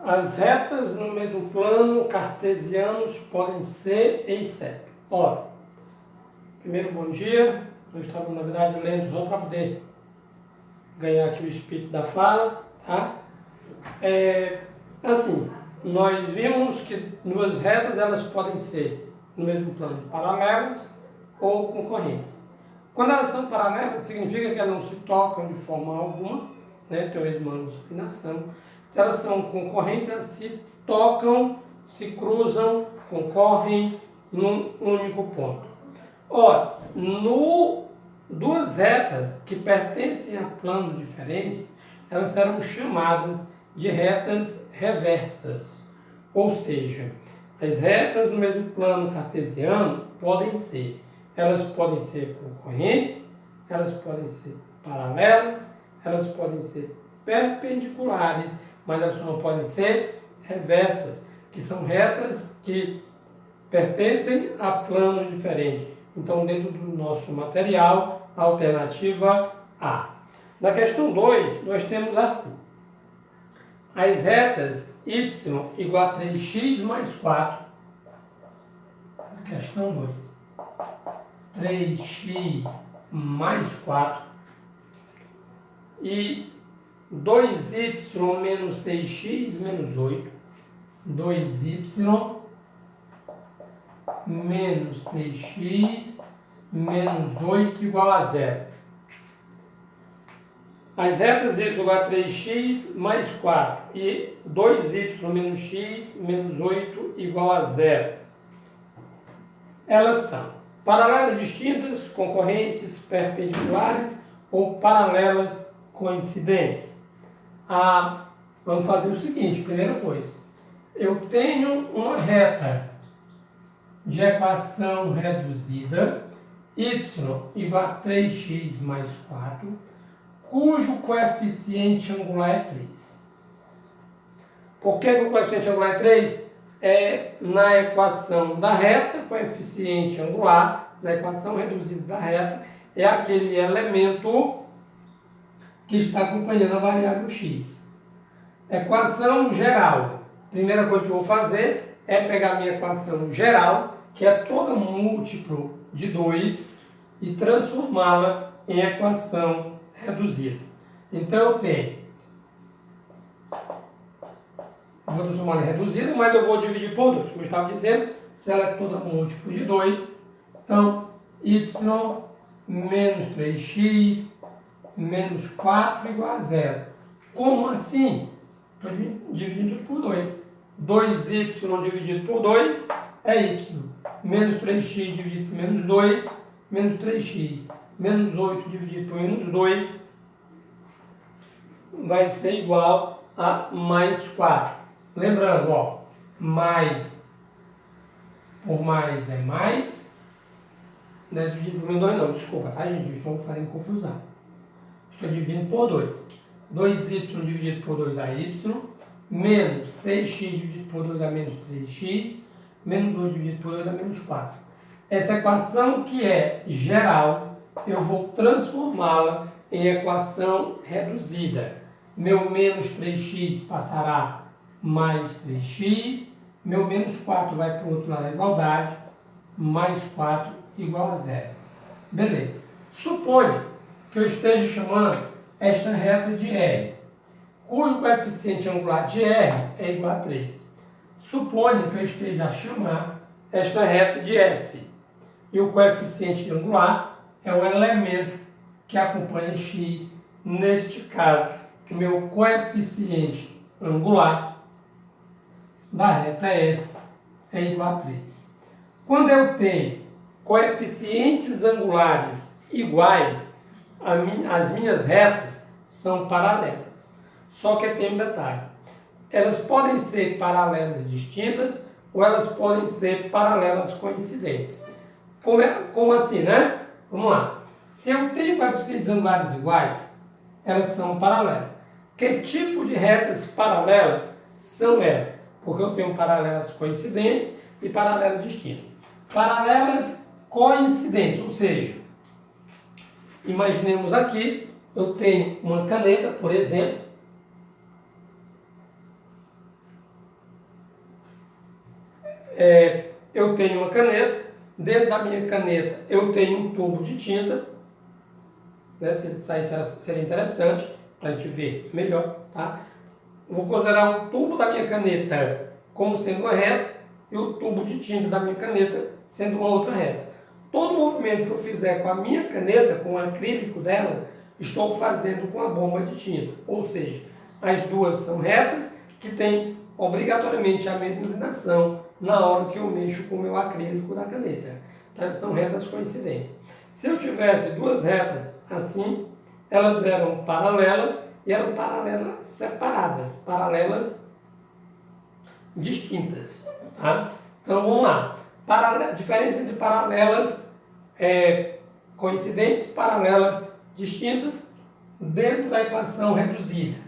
As retas no mesmo plano cartesianos podem ser exceto. Ora, primeiro bom dia. Eu estava, na verdade, lendo só para poder ganhar aqui o espírito da fala, tá? Assim, nós vimos que duas retas elas podem ser no mesmo plano paralelas ou concorrentes. Quando elas são paralelas, significa que elas não se tocam de forma alguma, né? Tem o mesmo de inclinação. Se elas são concorrentes, elas se tocam, se cruzam, concorrem num único ponto. Ora, duas retas que pertencem a plano diferente, elas serão chamadas de retas reversas. Ou seja, as retas no mesmo plano cartesiano elas podem ser concorrentes, elas podem ser paralelas, elas podem ser perpendiculares, mas elas não podem ser reversas, que são retas que pertencem a planos diferentes. Então, dentro do nosso material, a alternativa A. Na questão 2, nós temos assim. As retas y igual a 3x mais 4. Na questão 2. 3x mais 4. E 2y menos 6x menos 8. 2y menos 6x menos 8 igual a 0. As retas y igual a 3x mais 4 e 2y menos x menos 8 igual a 0. Elas são paralelas distintas, concorrentes, perpendiculares ou paralelas coincidentes. Vamos fazer o seguinte, primeira coisa. Eu tenho uma reta de equação reduzida, y igual a 3x mais 4, cujo coeficiente angular é 3. Por que o coeficiente angular é 3? Na equação da reta, coeficiente angular, na equação reduzida da reta, é aquele elemento que está acompanhando a variável x. Equação geral. Primeira coisa que eu vou fazer é pegar a minha equação geral, que é toda múltiplo de 2, e transformá-la em equação reduzida. Então eu tenho, vou transformar em reduzida, mas eu vou dividir por 2. Como eu estava dizendo, se ela é toda múltiplo de 2, então y menos 3x menos 4 igual a 0. Como assim? Estou dividindo por 2. 2y dividido por 2 é y. Menos 3x dividido por menos 2, menos 3x. Menos 8 dividido por menos 2 vai ser igual a mais 4. Lembrando, ó, mais por mais é mais. Não é dividido por menos 2 não, desculpa, tá gente? Estou fazendo confusão. Estou dividindo por 2. 2y dividido por 2 dá y. Menos 6x dividido por 2 dá menos 3x. Menos 8 dividido por 2 dá menos 4. Essa equação que é geral, eu vou transformá-la em equação reduzida. Meu menos 3x passará mais 3x. Meu menos 4 vai para o outro lado da igualdade. Mais 4 igual a 0. Beleza. Suponha que eu esteja chamando esta reta de R, cujo coeficiente angular de R é igual a 3. Suponha que eu esteja a chamar esta reta de S, e o coeficiente angular é o elemento que acompanha x. Neste caso, o meu coeficiente angular da reta S é igual a 3. Quando eu tenho coeficientes angulares iguais, as minhas retas são paralelas. Só que tem um detalhe. Elas podem ser paralelas distintas ou elas podem ser paralelas coincidentes. Como assim, né? Vamos lá. Se eu tenho coeficientes angulares iguais, elas são paralelas. Que tipo de retas paralelas são essas? Porque eu tenho paralelas coincidentes e paralelas distintas. Paralelas coincidentes, ou seja, imaginemos aqui, eu tenho uma caneta, por exemplo, eu tenho uma caneta, dentro da minha caneta eu tenho um tubo de tinta, né? Se ele sair seria interessante para a gente ver melhor, tá? Vou considerar o tubo da minha caneta como sendo uma reta e o tubo de tinta da minha caneta sendo uma outra reta. Todo movimento que eu fizer com a minha caneta, com o acrílico dela, estou fazendo com a bomba de tinta. Ou seja, as duas são retas que têm obrigatoriamente a mesma inclinação na hora que eu mexo com o meu acrílico da caneta. Então, são retas coincidentes. Se eu tivesse duas retas assim, elas eram paralelas e eram paralelas separadas, paralelas distintas. Tá? Então vamos lá. Diferença entre paralelas coincidentes, paralelas distintas dentro da equação reduzida.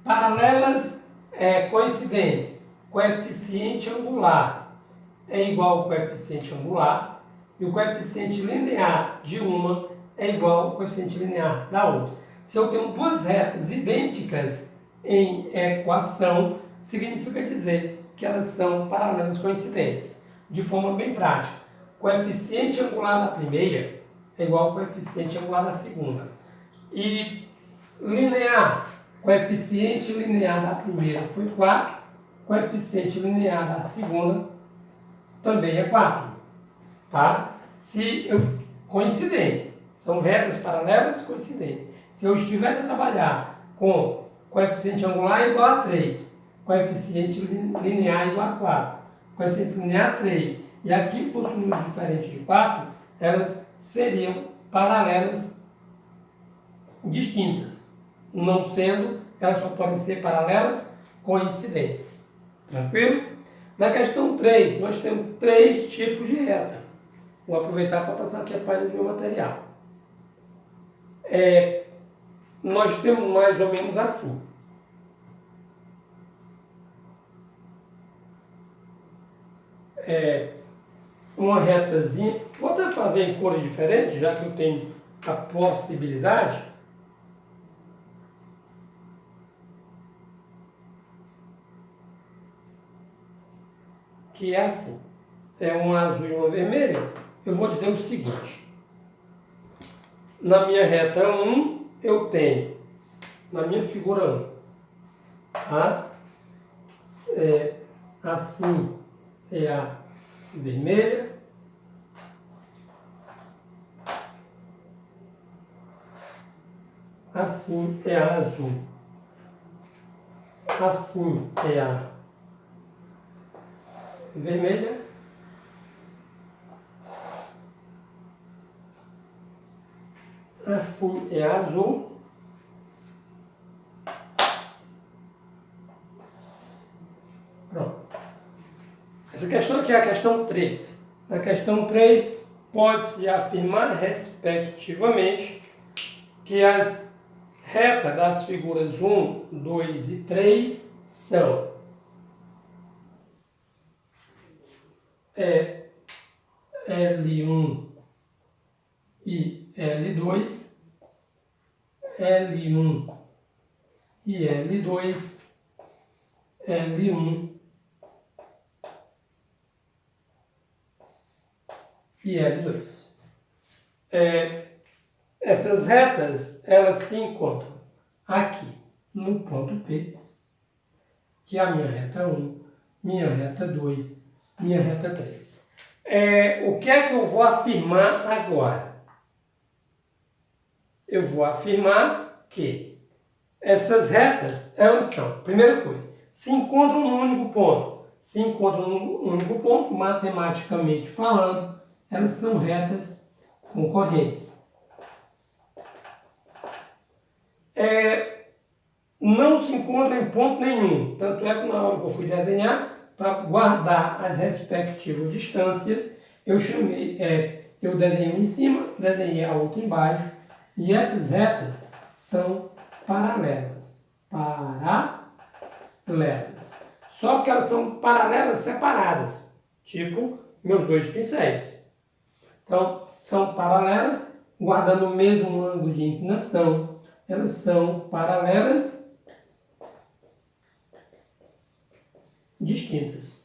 Paralelas coincidentes, coeficiente angular é igual ao coeficiente angular e o coeficiente linear de uma é igual ao coeficiente linear da outra. Se eu tenho duas retas idênticas em equação, significa dizer que elas são paralelas coincidentes. De forma bem prática, coeficiente angular da primeira é igual ao coeficiente angular da segunda. E linear, coeficiente linear da primeira foi 4, coeficiente linear da segunda também é 4. Tá? Coincidentes, são retas paralelas coincidentes. Se eu estiver a trabalhar com coeficiente angular igual a 3, coeficiente linear igual a 4, coeficiente linear 3, e aqui fosse um número diferente de 4, elas seriam paralelas distintas. Não sendo, elas só podem ser paralelas coincidentes. Tranquilo? Na questão 3, nós temos 3 tipos de reta. Vou aproveitar para passar aqui a página do meu material. Nós temos mais ou menos assim. Uma retazinha. Vou até fazer em cores diferentes, já que eu tenho a possibilidade. Que é assim. É uma azul e uma vermelha. Eu vou dizer o seguinte. Na minha reta 1, eu tenho, na minha figura 1, tá? Assim é a vermelha, assim é a azul, assim é a vermelha, assim é a azul, pronto. Essa questão aqui é a questão 3. Na questão 3, pode-se afirmar, respectivamente, que as retas das figuras 1, 2 e 3 são L1 e L2, L1 e L2, L1 e L2. Essas retas, elas se encontram aqui no ponto P, que é a minha reta 1, minha reta 2, minha reta 3. O que é que eu vou afirmar agora? Eu vou afirmar que essas retas, elas são, primeira coisa, se encontram num único ponto. Se encontram num único ponto, matematicamente falando, elas são retas concorrentes. Não se encontram em ponto nenhum. Tanto é que na hora que eu fui desenhar, para guardar as respectivas distâncias, eu desenhei uma em cima, desenhei a outra embaixo, e essas retas são paralelas. Paralelas. Só que elas são paralelas separadas, tipo meus dois pincéis. Então, são paralelas, guardando o mesmo ângulo de inclinação. Elas são paralelas distintas.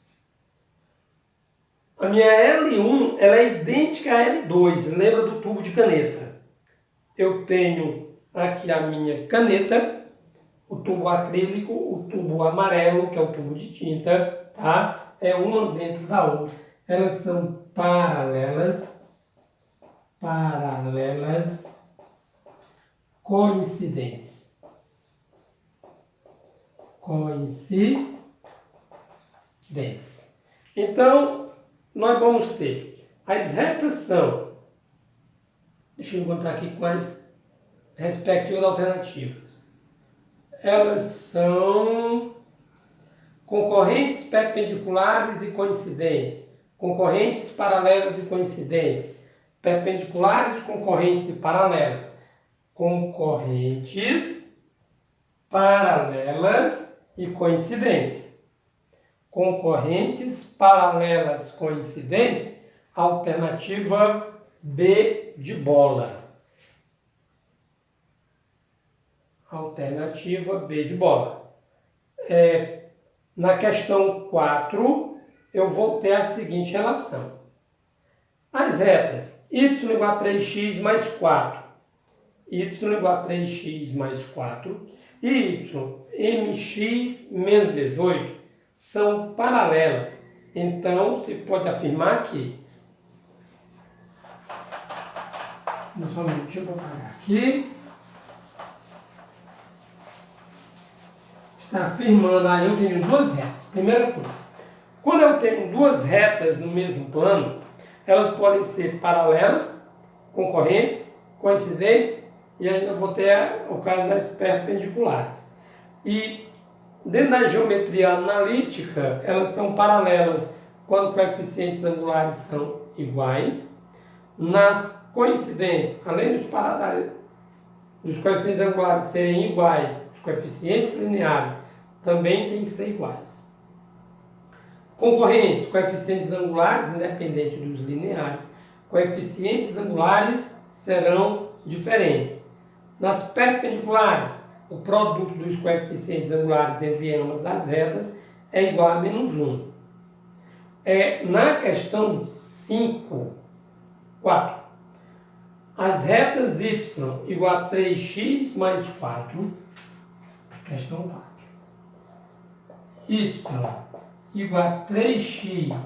A minha L1 ela é idêntica à L2, lembra do tubo de caneta. Eu tenho aqui a minha caneta, o tubo acrílico, o tubo amarelo, que é o tubo de tinta, tá? É uma dentro da outra. Elas são paralelas, coincidentes. Então, nós vamos ter as retas são, deixa eu encontrar aqui quais respectivas alternativas. Elas são concorrentes perpendiculares e coincidentes, concorrentes paralelas e coincidentes, perpendiculares, concorrentes e paralelas, concorrentes, paralelas e coincidentes. Concorrentes, paralelas, coincidentes, alternativa B de bola. Alternativa B de bola. Na questão 4, eu vou ter a seguinte relação. As retas y igual a 3x mais 4, y igual a 3x mais 4 e y mx menos 18 são paralelas. Então, se pode afirmar que... Deixa eu vou apagar aqui. Está afirmando, aí eu tenho duas retas. Primeira coisa, quando eu tenho duas retas no mesmo plano, elas podem ser paralelas, concorrentes, coincidentes, e ainda vou ter o caso das perpendiculares. E dentro da geometria analítica, elas são paralelas quando coeficientes angulares são iguais. Nas coincidentes, além dos coeficientes angulares serem iguais, os coeficientes lineares também têm que ser iguais. Concorrentes, coeficientes angulares, independente dos lineares, coeficientes angulares serão diferentes. Nas perpendiculares, o produto dos coeficientes angulares entre ambas as retas é igual a menos 1. Na questão 4, as retas y igual a 3x mais 4, questão 4, y igual a 3x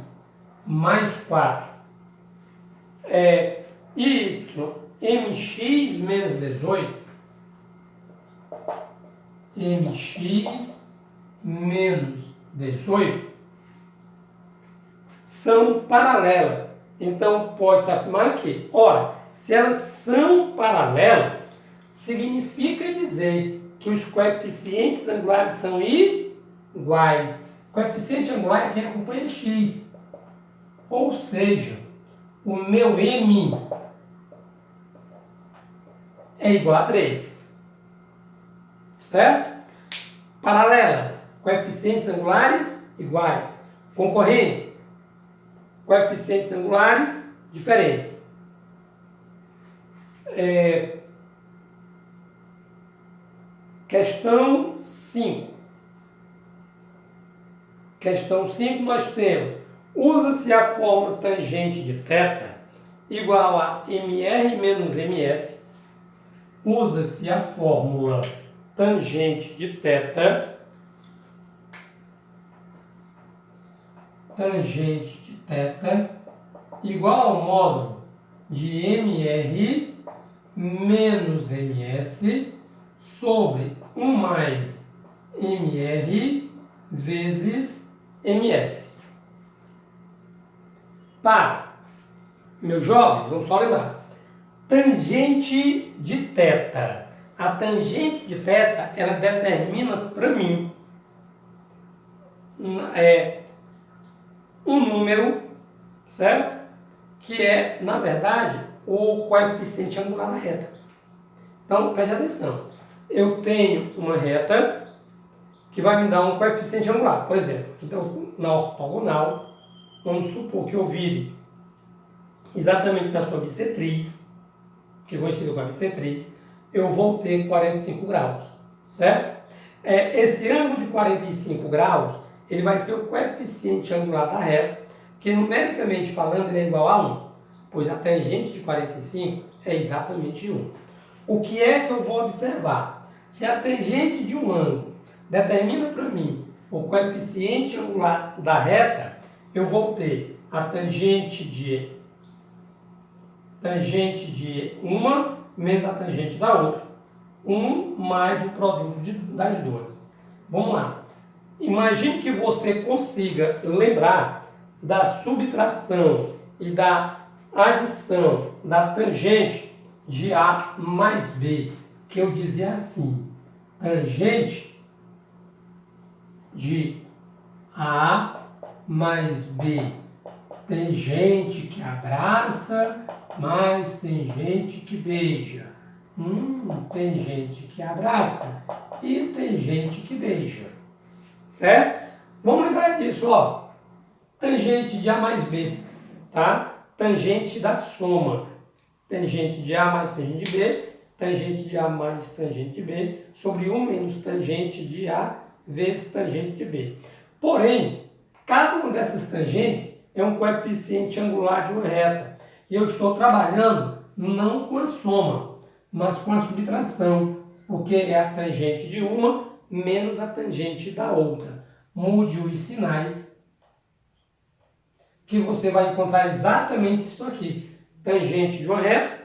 mais 4, y mx menos 18, mx menos 18 são paralelas. Então, pode-se afirmar que, ora, se elas são paralelas, significa dizer que os coeficientes angulares são iguais. Coeficiente angular é quem acompanha x. Ou seja, o meu m é igual a 3. Certo? Paralelas, coeficientes angulares iguais. Concorrentes, coeficientes angulares diferentes. Questão 5. Questão 5 nós temos, usa-se a fórmula tangente de θ igual a mr menos ms. Usa-se a fórmula tangente de θ igual ao módulo de mr menos ms sobre 1 mais mr vezes ms. Para, meus jovens, vamos só lembrar, tangente de θ. A tangente de θ, ela determina para mim um número, certo? Que é, na verdade, o coeficiente angular da reta. Então, preste atenção. Eu tenho uma reta que vai me dar um coeficiente angular. Por exemplo, então, na ortogonal, vamos supor que eu vire exatamente na sua bissetriz, que coincide com a bissetriz, eu vou ter 45 graus, certo? Esse ângulo de 45 graus, ele vai ser o coeficiente angular da reta, que numericamente falando ele é igual a 1, pois a tangente de 45 é exatamente 1. O que é que eu vou observar? Se a tangente de um ângulo determina para mim o coeficiente angular da reta, eu vou ter a tangente de uma menos a tangente da outra. 1 mais o produto das duas. Vamos lá. Imagine que você consiga lembrar da subtração e da adição da tangente de A mais B, que eu dizia assim, tangente de A mais B tem gente que abraça, mas tem gente que beija. Tem gente que abraça e tem gente que beija. Certo? Vamos lembrar disso, ó. Tangente de A mais B, tá? Tangente da soma. Tangente de A mais tangente de B, tangente de A mais tangente de B, sobre 1 menos tangente de A vezes tangente de B. Porém, cada uma dessas tangentes é um coeficiente angular de uma reta. E eu estou trabalhando não com a soma, mas com a subtração, porque é a tangente de uma menos a tangente da outra. Mude os sinais, que você vai encontrar exatamente isso aqui. Tangente de uma reta,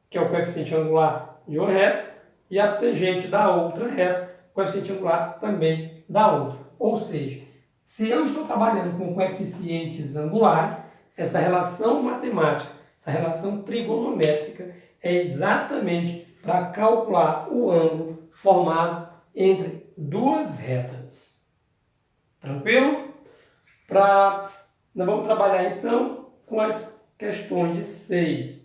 que é o coeficiente angular de uma reta, e a tangente da outra reta, coeficiente angular também da outra. Ou seja, se eu estou trabalhando com coeficientes angulares, essa relação matemática, essa relação trigonométrica, é exatamente para calcular o ângulo formado entre duas retas. Tranquilo? Nós vamos trabalhar então com as questões de 6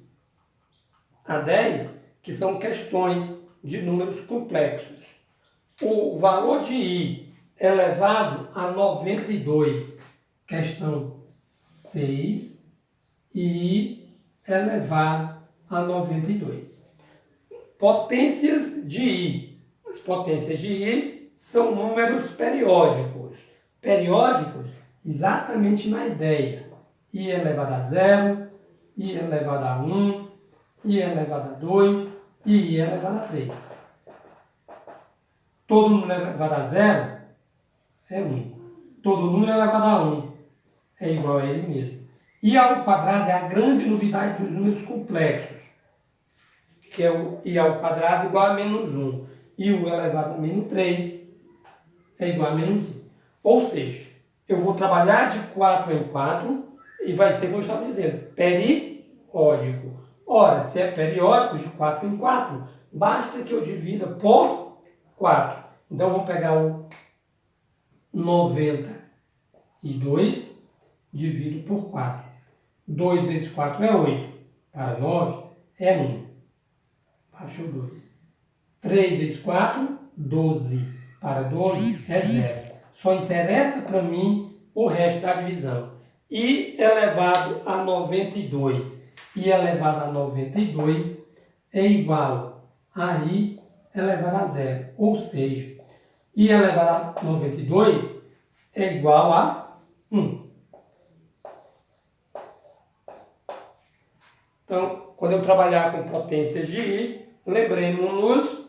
a 10, que são questões de números complexos. O valor de I elevado a 92, questão 6, e I elevado a 92. Potências de I. As potências de I são números periódicos. Periódicos exatamente na ideia. I elevado a 0, I elevado a 1, I elevado a 2 e I elevado a 3. Todo número elevado a 0 é 1. Todo número elevado a 1 é igual a ele mesmo. I ao quadrado é a grande novidade dos números complexos, que é o I ao quadrado igual a menos 1. E o elevado a menos 3 é igual a menos 1. Ou seja, eu vou trabalhar de 4 em 4 e vai ser, como eu estava dizendo, periódico. Ora, se é periódico de 4 em 4, basta que eu divida por 4. Então, eu vou pegar o 92, divido por 4. 2 vezes 4 é 8. Para 9 é 1. Baixou 2. 3 vezes 4, 12. Para 12 é 0. Só interessa para mim o resto da divisão. I elevado a 92. I elevado a 92 é igual a I elevado a 0. Ou seja, I elevado a 92 é igual a 1. Então, quando eu trabalhar com potências de I, lembremos-nos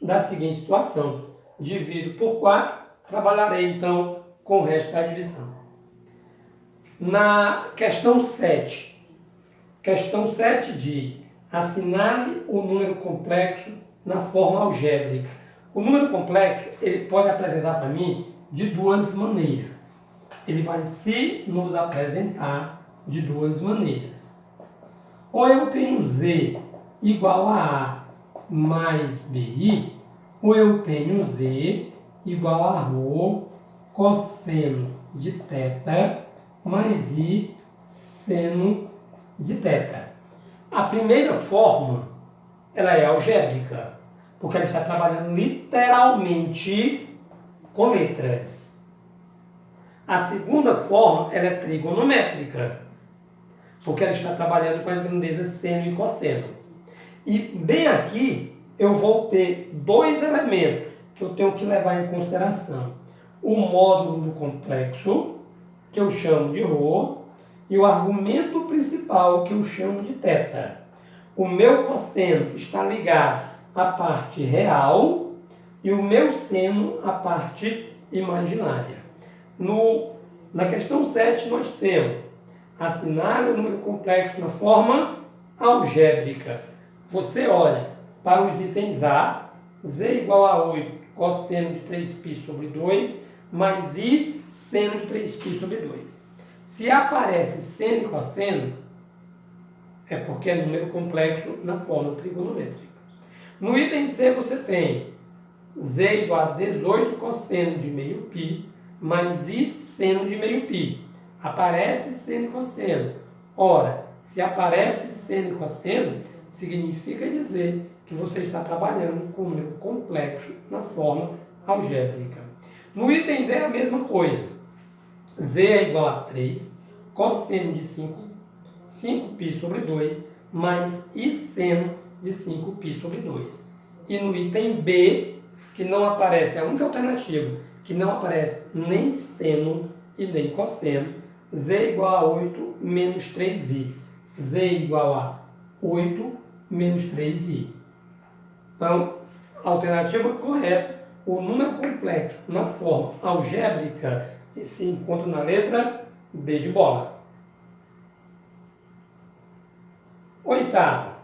da seguinte situação. Divido por 4, trabalharei então com o resto da divisão. Na questão 7. Questão 7 diz: assinale o número complexo na forma algébrica. O número complexo ele pode apresentar para mim de duas maneiras. Ele vai se nos apresentar de duas maneiras. Ou eu tenho Z igual a mais BI, ou eu tenho Z igual a ρ cosseno de θ mais I seno de θ. A primeira forma, ela é algébrica, porque ela está trabalhando literalmente com letras. A segunda forma, ela é trigonométrica, porque ela está trabalhando com as grandezas seno e cosseno. E bem aqui, eu vou ter dois elementos que eu tenho que levar em consideração. O módulo do complexo que eu chamo de ρ, e o argumento principal, que eu chamo de θ. O meu cosseno está ligado à parte real e o meu seno à parte imaginária. Na questão 7, nós temos assinale o número complexo na forma algébrica. Você olha para os itens A, z igual a 8, cosseno de 3π sobre 2, mais i, seno de 3π sobre 2. Se aparece seno e cosseno, é porque é número complexo na forma trigonométrica. No item C você tem z igual a 18 cosseno de meio π, mais i, seno de meio π. Aparece seno e cosseno. Ora, se aparece seno e cosseno, significa dizer que você está trabalhando com um número complexo na forma algébrica. No item D é a mesma coisa. Z é igual a 3, cosseno de 5π sobre 2, mais i seno de 5π sobre 2. E no item B, que não aparece, é a única alternativa, que não aparece nem seno e nem cosseno, z igual a 8 menos 3i. Z igual a 8 menos 3i. Então, a alternativa correta, o número complexo na forma algébrica se encontra na letra B de bola. Oitava.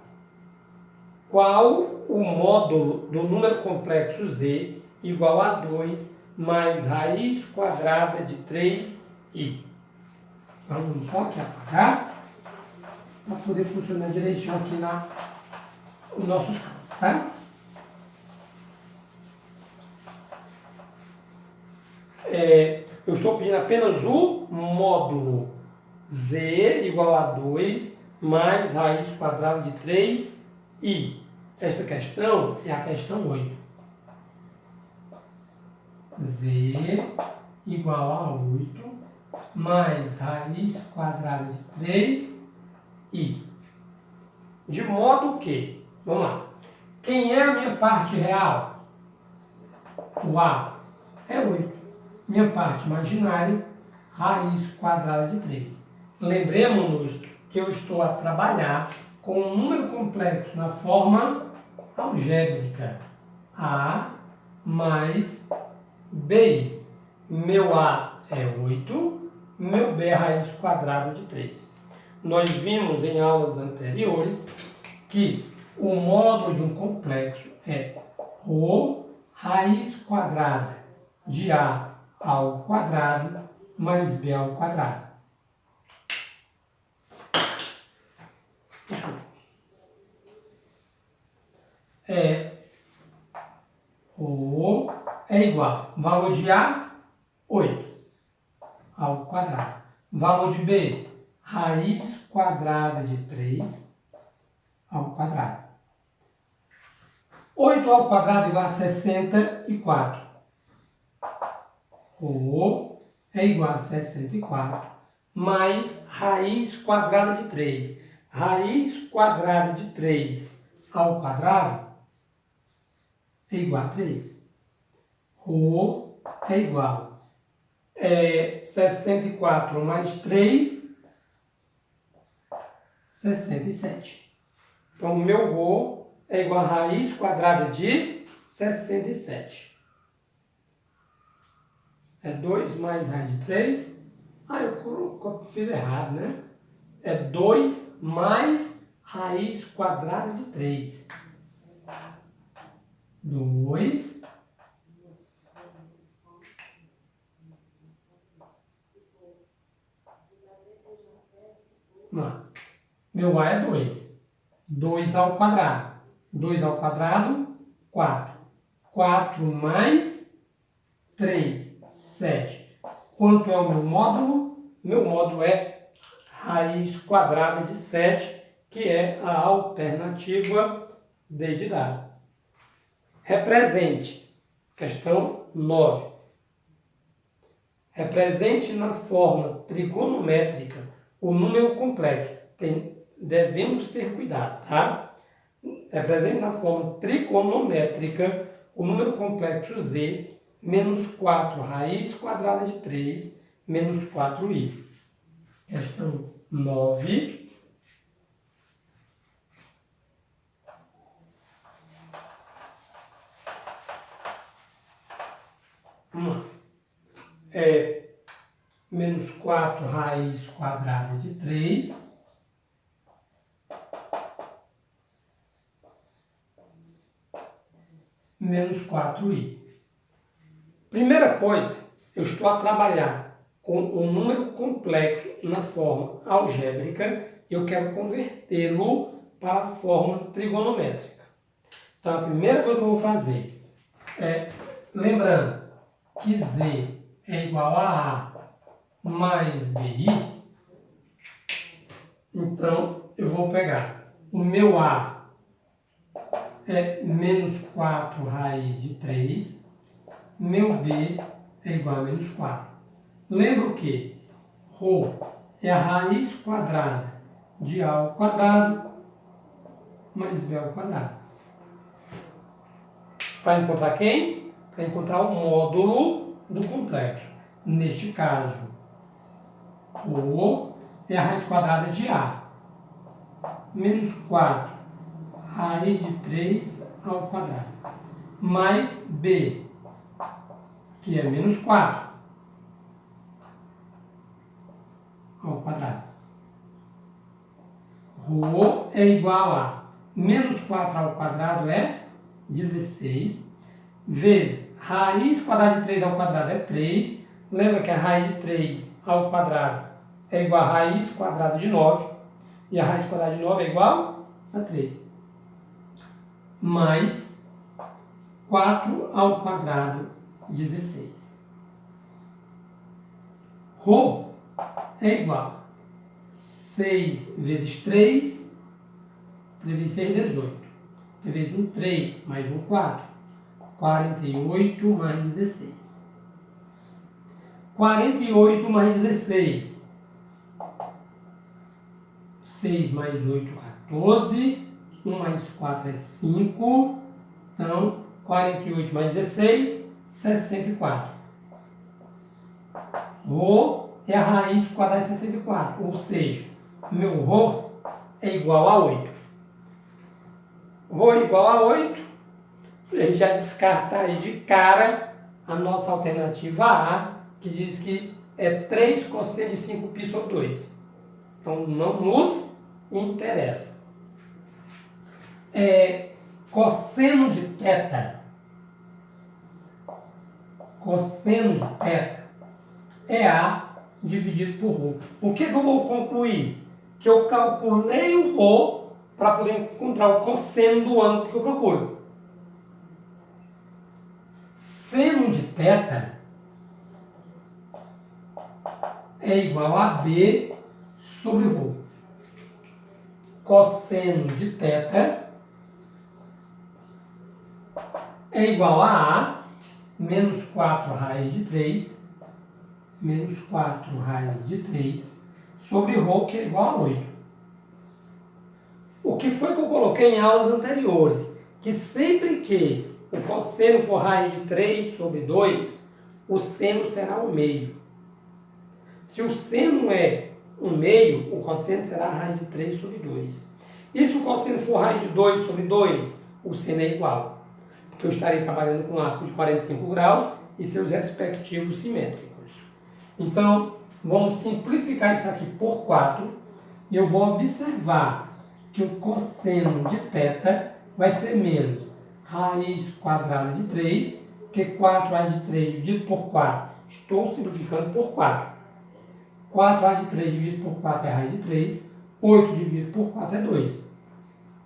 Qual o módulo do número complexo z igual a 2 mais raiz quadrada de 3i? Vamos só aqui apagar para poder funcionar direitinho aqui nos nossos campos, tá? Eu estou pedindo apenas o módulo z igual a 2 mais raiz quadrada de 3i. Esta questão é a questão 8. Z igual a 8 mais raiz quadrada de 3i. De modo que, vamos lá, quem é a minha parte real? O A é 8. Minha parte imaginária, raiz quadrada de 3. Lembremos-nos que eu estou a trabalhar com um número complexo na forma algébrica. A mais B. Meu A é 8, meu B é raiz quadrada de 3. Nós vimos em aulas anteriores que o módulo de um complexo é ρ raiz quadrada de A ao quadrado mais B ao quadrado. ρ é igual, valor de A, 8, ao quadrado. Valor de B, raiz quadrada de 3 ao quadrado. 8 ao quadrado igual a 64. ρ é igual a 64 mais raiz quadrada de 3. Raiz quadrada de 3 ao quadrado é igual a 3. ρ é igual a 64 mais 3, 67. Então, o meu ρ é igual a raiz quadrada de 67. É 2 mais raiz de 3. Eu fiz errado, né? É 2 mais raiz quadrada de 3. 2 meu A é 2. 2 ao quadrado. 2 ao quadrado, 4. 4 mais 3, 7. Quanto é o meu módulo? Meu módulo é raiz quadrada de 7, que é a alternativa D de dado. Represente. Questão 9. Represente na forma trigonométrica o número complexo. Devemos ter cuidado, tá? Represente na forma trigonométrica o número complexo z menos 4 raiz quadrada de 3 menos 4i. Questão 9. Menos 4 raiz quadrada de 3. Menos 4i. Primeira coisa, eu estou a trabalhar com um número complexo na forma algébrica e eu quero convertê-lo para a forma trigonométrica. Então, a primeira coisa que eu vou fazer é, lembrando que z é igual a A mais BI, então eu vou pegar o meu A é menos 4 raiz de 3, meu B é igual a menos 4. Lembro que ρ é a raiz quadrada de A ao quadrado mais B ao quadrado. Para encontrar quem? Para encontrar o módulo do complexo. Neste caso, ρ é a raiz quadrada de A. Menos 4 raiz de 3 ao quadrado. Mais B, que é menos 4 ao quadrado. Rho é igual a menos 4 ao quadrado é 16, vezes raiz quadrada de 3 ao quadrado é 3. Lembra que a raiz de 3 ao quadrado é igual a raiz quadrada de 9. E a raiz quadrada de 9 é igual a 3. Mais 4 ao quadrado, 16. Rho é igual a 6 vezes 3, 3 vezes 6, 18. 3 vezes 1, 3, mais 1, 4. 48 mais 16. 48 mais 16. 6 mais 8, 14. 1 mais 4 é 5. Então, 48 mais 16, 64. Rho é a raiz quadrada de 64. Ou seja, meu ρ é igual a 8. Rho é igual a 8. A gente já descarta aí de cara a nossa alternativa A, que diz que é 3 cosseno de 5π sobre 2. Então, não nos interessa. Cosseno de θ. Cosseno de θ é A dividido por ρ. O que eu vou concluir? Que eu calculei o ρ para poder encontrar o cosseno do ângulo que eu procuro. Seno de θ é igual a B sobre ρ. Cosseno de θ é igual a A menos 4 raiz de 3, menos 4 raiz de 3, sobre ρ, que é igual a 8. O que foi que eu coloquei em aulas anteriores? Que sempre que o cosseno for raiz de 3 sobre 2, o seno será 1/2. Se o seno é 1/2, o cosseno será a raiz de 3 sobre 2. E se o cosseno for raiz de 2 sobre 2, o seno é igual. Porque eu estarei trabalhando com um arco de 45 graus e seus respectivos simétricos. Então, vamos simplificar isso aqui por 4 e eu vou observar que o cosseno de θ vai ser menos raiz quadrada de 3, que 4 raiz de 3 dividido por 4, estou simplificando por 4. 4 raiz de 3 dividido por 4 é raiz de 3, 8 dividido por 4 é 2.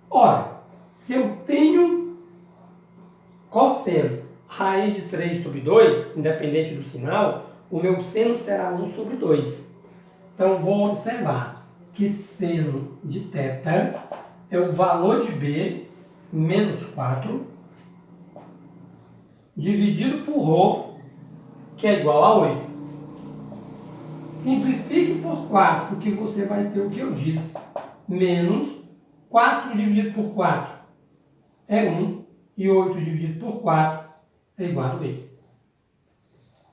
Ora, se eu tenho cosseno raiz de 3 sobre 2, independente do sinal, o meu seno será 1 sobre 2. Então, vou observar que seno de θ é o valor de B menos 4 dividido por ρ, que é igual a 8. Simplifique por 4, que você vai ter o que eu disse. Menos 4 dividido por 4 é 1. E 8 dividido por 4 é igual a 2.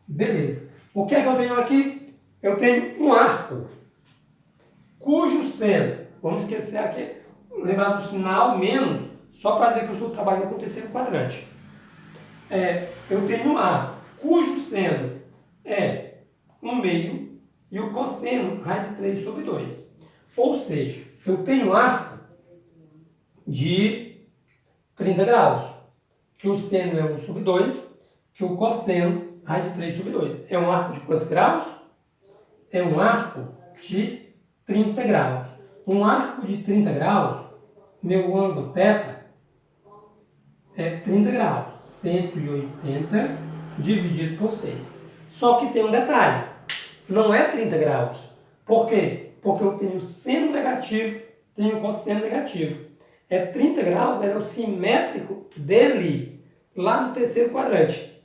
Beleza. O que é que eu tenho aqui? eu tenho um arco cujo seno, vamos esquecer aqui, lembrar do sinal menos, só para ver que eu estou trabalhando com o terceiro quadrante. Eu tenho um arco cujo seno é 1/2 e o cosseno raiz de 3 sobre 2. Ou seja, eu tenho um arco de 30 graus, que o seno é 1 sobre 2, que o cosseno raiz de 3 sobre 2. É um arco de quantos graus? É um arco de 30 graus. Um arco de 30 graus, meu ângulo θ é 30 graus. 180 dividido por 6. Só que tem um detalhe. Não é 30 graus. Por quê? Porque eu tenho seno negativo, tenho cosseno negativo. É 30 graus, mas é o simétrico dele, lá no terceiro quadrante.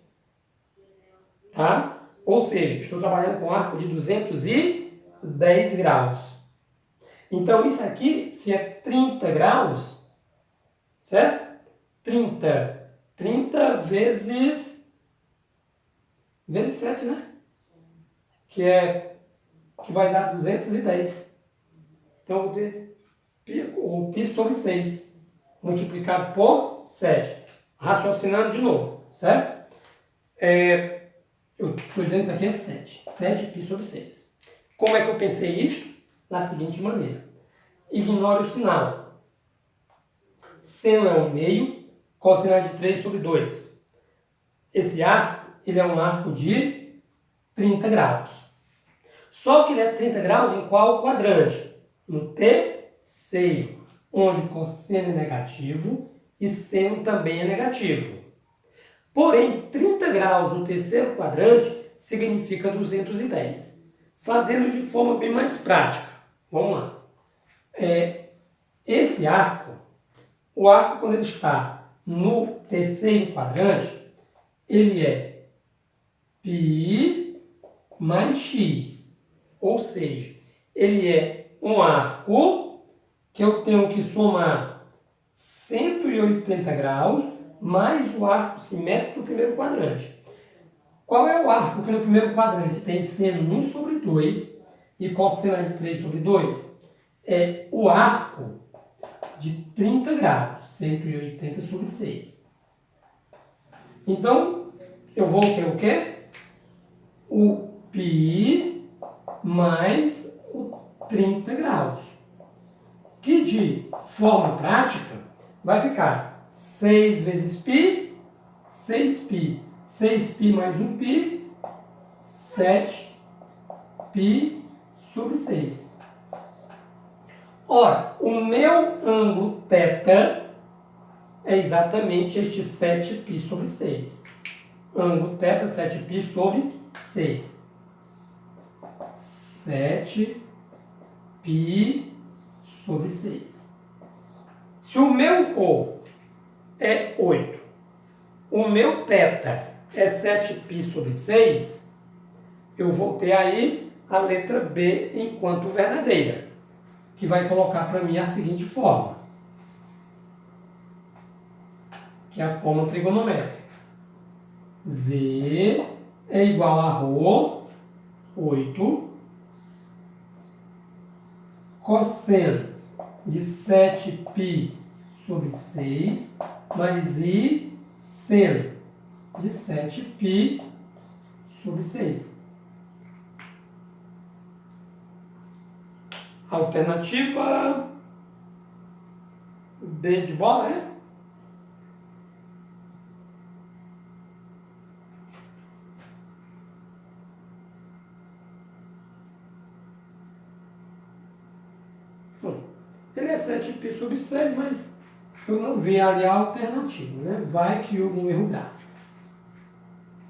Tá? Ou seja, estou trabalhando com um arco de 210 graus. Então, isso aqui, se é 30 graus, certo? 30 vezes 7, né? Que vai dar 210. Então, eu vou ter o π sobre 6, multiplicado por 7. Raciocinando de novo, certo? Eu estou dizendo que isso aqui é 7. 7π sobre 6. Como é que eu pensei isto? Da seguinte maneira. Ignore o sinal. Seno é 1/2, cosseno é de 3 sobre 2. Esse arco, ele é um arco de 30 graus. Só que ele é 30 graus em qual quadrante? No terceiro, onde cosseno é negativo e seno também é negativo. Porém, 30 graus no terceiro quadrante significa 210. Fazendo de forma bem mais prática. Vamos lá. Esse arco, o arco quando ele está no terceiro quadrante, ele é π mais x. Ou seja, ele é um arco que eu tenho que somar 180 graus mais o arco simétrico do primeiro quadrante. Qual é o arco que no primeiro quadrante tem seno 1 sobre 2 e cosseno de 3 sobre 2? É o arco de 30 graus, 180 sobre 6. Então, eu vou ter o quê? O π mais o 30 graus. Que de forma prática vai ficar 6 vezes π, 6π. 6π mais 1π, 7π sobre 6. Ora, o meu ângulo θ é exatamente este 7π sobre 6. Ângulo θ, 7π sobre 6. 7π sobre 6. Se o meu ρ é 8, o meu θ é 7π sobre 6, eu vou ter aí a letra B enquanto verdadeira, que vai colocar para mim a seguinte forma, que é a forma trigonométrica. Z é igual a ρ, 8, cosseno de 7π sobre 6, mais I seno de 7π sobre 6. Alternativa B de bola, né? Ele é 7π sobre 6, mas eu não vi ali a alternativa, né? Vai que houve um erro gráfico.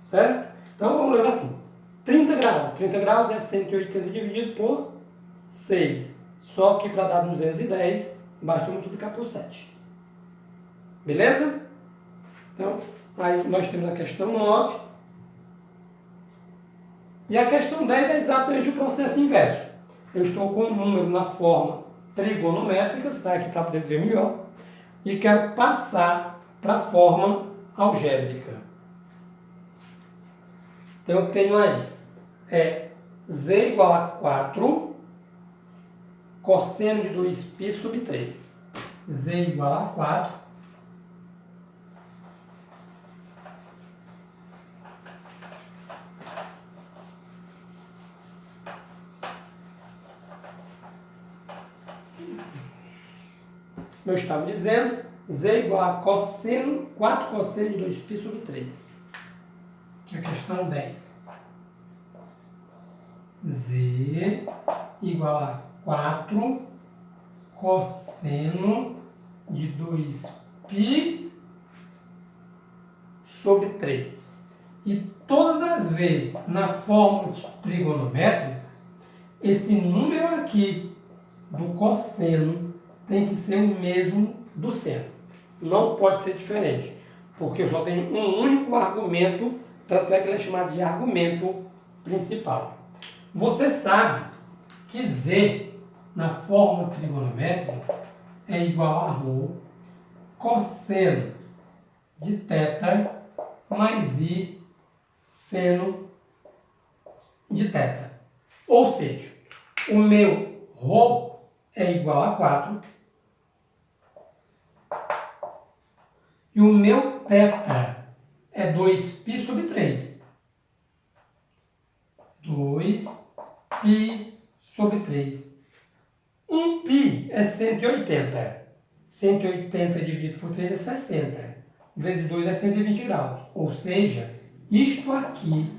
Certo? Então, vamos lembrar assim. 30 graus. 30 graus é 180 dividido por 6. Só que para dar 210, basta multiplicar por 7. Beleza? Então, aí nós temos a questão 9. E a questão 10 é exatamente o processo inverso. Eu estou com um número na forma trigonométrica, está aqui para poder ver melhor, e quero passar para a forma algébrica. Então, eu tenho aí Z igual a 4 cosseno de 2π sobre 3. Z igual a 4. Eu estava dizendo, Z igual a cosseno, 4 cosseno de 2π sobre 3. Que é a questão 10. Z igual a 4 cosseno de 2π sobre 3. E todas as vezes na fórmula trigonométrica, esse número aqui do cosseno tem que ser o mesmo do seno. Não pode ser diferente, porque eu só tenho um único argumento, tanto é que ele é chamado de argumento principal. Você sabe que Z, na fórmula trigonométrica, é igual a ρ cosseno de θ mais I seno de θ. Ou seja, o meu ρ é igual a 4 e o meu θ é 2π sobre 3. 2π sobre 3. 1π é 180. 180 dividido por 3 é 60. Vezes 2 é 120 graus. Ou seja, isto aqui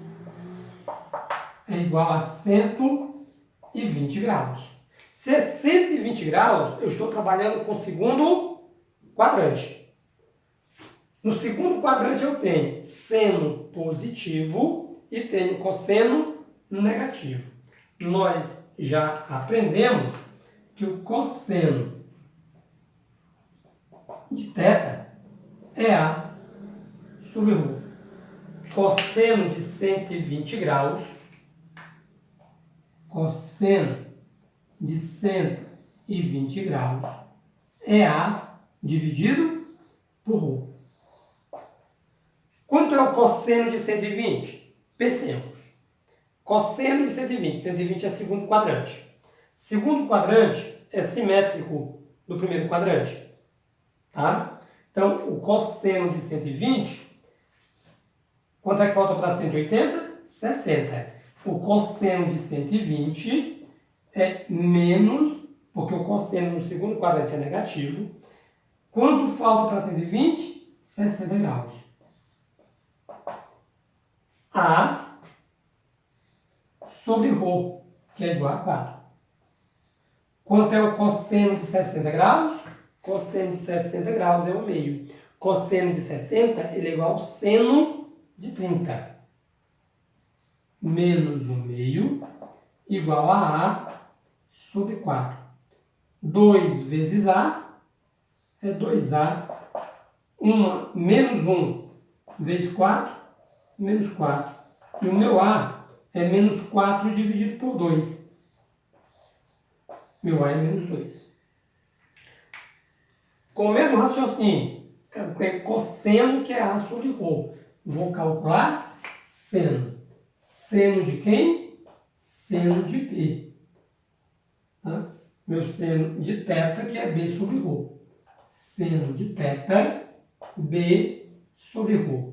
é igual a 120 graus. Se é 120 graus, eu estou trabalhando com o segundo quadrante. No segundo quadrante eu tenho seno positivo e tenho cosseno negativo. Nós já aprendemos que o cosseno de θ é A sobre ρ. Cosseno de 120 graus, cosseno de 120 graus é A dividido por ρ. Quanto é o cosseno de 120? Pensemos. Cosseno de 120. 120 é segundo quadrante. Segundo quadrante é simétrico do primeiro quadrante. Tá? Então, o cosseno de 120, quanto é que falta para 180? 60. O cosseno de 120 é menos, porque o cosseno no segundo quadrante é negativo. Quanto falta para 120? 60 graus. A sobre ρ, que é igual a 4. Quanto é o cosseno de 60 graus? Cosseno de 60 graus é o meio. Cosseno de 60 ele é igual ao seno de 30. Menos o meio igual a A sobre 4. 2 vezes A é 2A. Menos 1 vezes 4, menos 4. E o meu A é menos 4 dividido por 2. Meu A é menos 2. Com o mesmo raciocínio, cosseno que é A sobre ρ. Vou calcular seno. Seno de quem? Seno de B. Tá? Meu seno de θ, que é B sobre ρ. Seno de θ, B sobre ρ.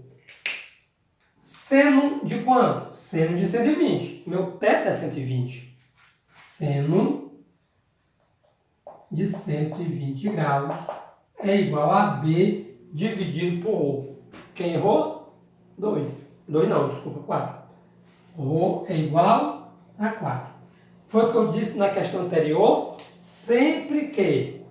Seno de quanto? Seno de 120. Meu θ é 120. Seno de 120 graus é igual a B dividido por ρ. Quem errou? 2. 2 não, desculpa, 4. ρ é igual a 4. Foi o que eu disse na questão anterior. Sempre que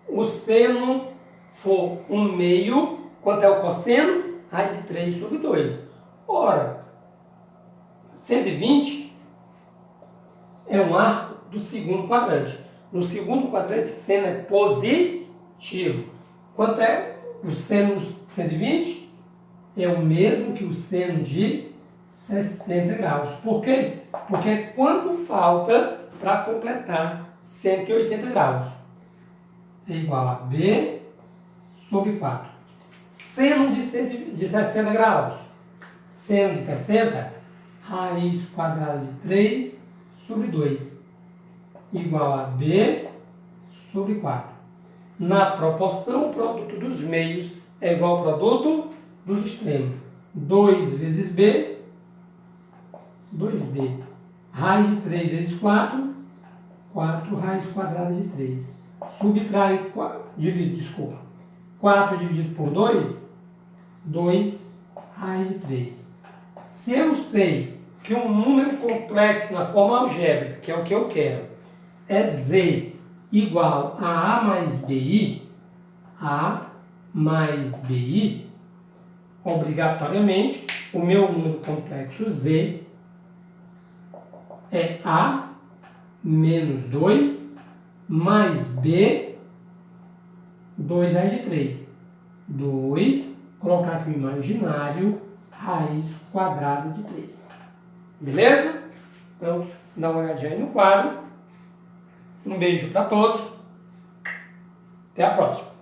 o seno for um meio, quanto é o cosseno? Raiz de 3 sobre 2. Ora, 120 é um arco do segundo quadrante. No segundo quadrante, seno é positivo. Quanto é o seno de 120? É o mesmo que o seno de 60 graus. Por quê? Porque é quanto falta para completar 180 graus. É igual a B sobre 4. Seno de 60 graus. Seno de 60, raiz quadrada de 3 sobre 2, igual a b sobre 4. Na proporção, o produto dos meios é igual ao produto dos extremos. 2 vezes b, 2b. Raiz de 3 vezes 4, 4 raiz quadrada de 3. Subtrai, desculpa, 4 dividido por 2, 2 raiz de 3. Se eu sei que um número complexo na forma algébrica, que é o que eu quero, é z igual a mais bi, a mais bi, obrigatoriamente, o meu número complexo z é a menos 2 mais b, 2 raiz de 3. 2, colocar aqui o imaginário, raiz quadrada de 3. Beleza? Então, dá uma olhadinha aí no quadro. Um beijo para todos. Até a próxima.